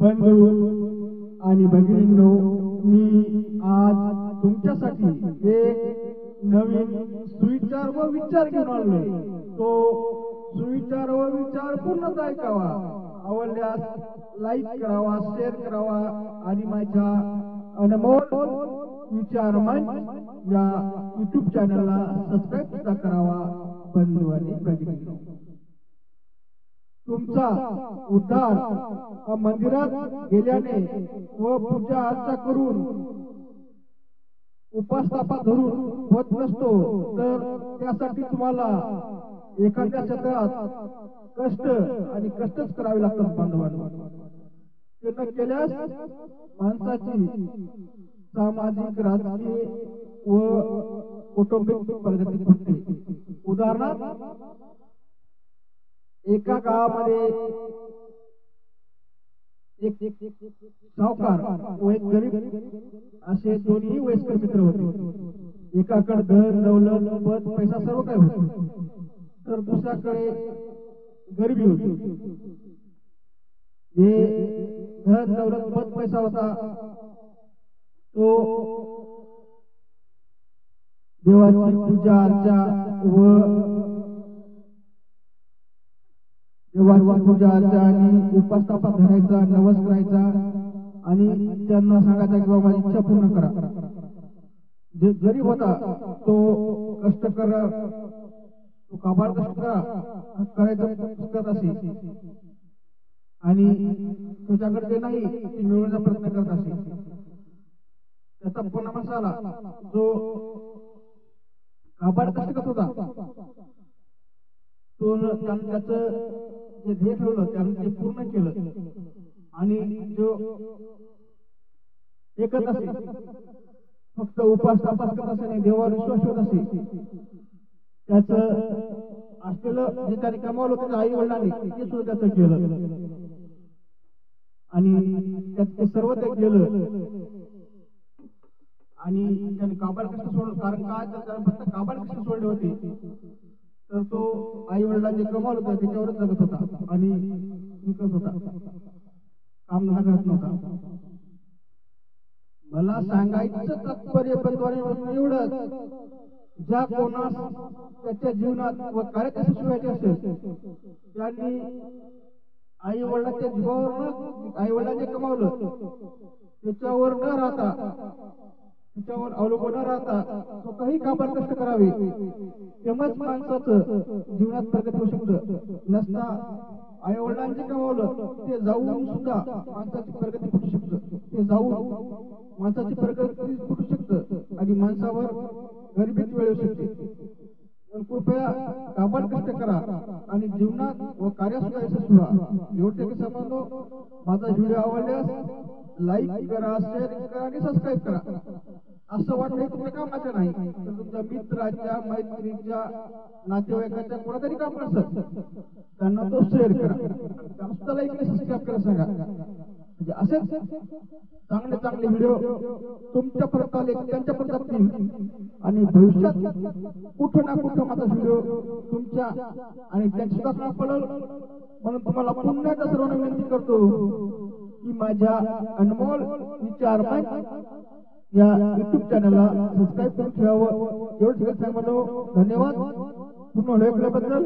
बंधू आणि भगिनींनो, मी आज तुमच्यासाठी एक नवीन सुविचार व विचार घेऊन आलोय। तो सुविचार व विचार पूर्ण ऐकावा, आवडल्यास लाईक करावा, शेअर करावा आणि माझ्या अनमोल विचार मंच या YouTube चॅनलला सबस्क्राईब सुद्धा करावा। बंधू आणि भगिनींनो, तुमचा उद्धार मंदिरात गेल्याने व पूजा अर्चा करून उपासतापा धरून होत नसतो, तर त्यासाठी तुम्हाला एखाद्या क्षेत्रात कष्टच करावे लागतात बांधवांनो। ते न केल्यास माणसाची सामाजिक, राजकीय व कौटुंबिक प्रगती होते। उदाहरणार्थ, एका गावामध्ये एक सावकार व एक गरीब असे दोन्ही वयस्कर मित्र होते। एकाकडे धन दौलत पद पैसा सर्व काही होते, तर दुसऱ्याकडे गरिबी होती। जे धन दौलत पद पैसा होता तो देवाची पूजा अर्चा आणि उपासतापा धरायचा, नवस करायचा आणि त्यांना सांगायचा की बाबा माझी इच्छा पूर्ण करा। जे गरीब होता तो कष्ट करा, तो काबाड कष्ट करायचं करत असे आणि त्याच्याकडे ते नाही ते मिळवण्याचा प्रयत्न करत असे। त्याचा परिणाम असा आला, जो काबाड कष्ट करत होता तो त्याचं जे ध्येय ठरवलं त्याने ते पूर्ण केलं, आणि जो एकच असे फक्त उपास करत असे नाही, देवावर विश्वास ठेवत असे, त्याचं असलेलं जे त्याने कमावलं त्याच्या आई वडिलांनी ते सुद्धा त्याचं केलं आणि त्यात सर्व ते गेलं आणि त्याने काबाड कष्ट सोडलं। कारण काय, तर त्याने फक्त काबाड कष्ट सोडले होते, तर तो आई वडिलांचे कमाल होता त्याच्यावरच जगत होता आणि विकत होता, काम करत नव्हता। मला सांगायचं तात्पर्य बंधवांनो एवढंच, ज्या कोणास त्याच्या जीवनात व कार्यात यशस्वी व्हायचे असेल त्यांनी आई वडिलांच्या जीवावर आई वडिलांचे कमावलं त्याच्यावर न राहता, त्याच्यावर अवलंबून न राहता स्वतःही काबाड कष्ट करावे, तेव्हाच माणसाचं जीवनात प्रगती होऊ शकतं। नसता आई वडिलांचे कमावलं ते जाऊन सुद्धा माणसाची प्रगती फुटू शकतं, ते जाऊन माणसाची प्रगती फुटू शकतं आणि माणसावर गरिबीची वेळ येऊ शकते। कृपया काबाड कष्ट करा आणि जीवनात व कार्यात सुद्धा यशस्वी व्हा। एवढे की समजलो, माझा व्हिडिओ आवडल्यास लाईक करा, शेअर करा आणि सबस्क्राईब करा। असं वाटलं तुमच्या कामाचं नाही, तर तुमच्या मित्राच्या, मैत्रिणीच्या, नातेवाईकाच्या कोणातरी काम असेल त्यांना तो शेअर करा, त्यांना सुद्धा लाईक आणि सबस्क्राईब करा सांगा। म्हणजे असेच चांगले चांगले व्हिडिओ तुमच्यापर्यंत आले त्यांच्यापर्यंत जातील आणि भविष्यात कुठं ना कुठं माझा व्हिडिओ तुमच्या आणि त्यांची सुद्धा काम पडेल। म्हणून तुम्हाला पुन्हा एकदा सर्वांना विनंती करतो की माझ्या अनमोल विचार मंच या YouTube चॅनलला सबस्क्राईब करून ठेवावं। एवढं सगळं सांगतो, धन्यवाद पूर्ण ऐकल्याबद्दल।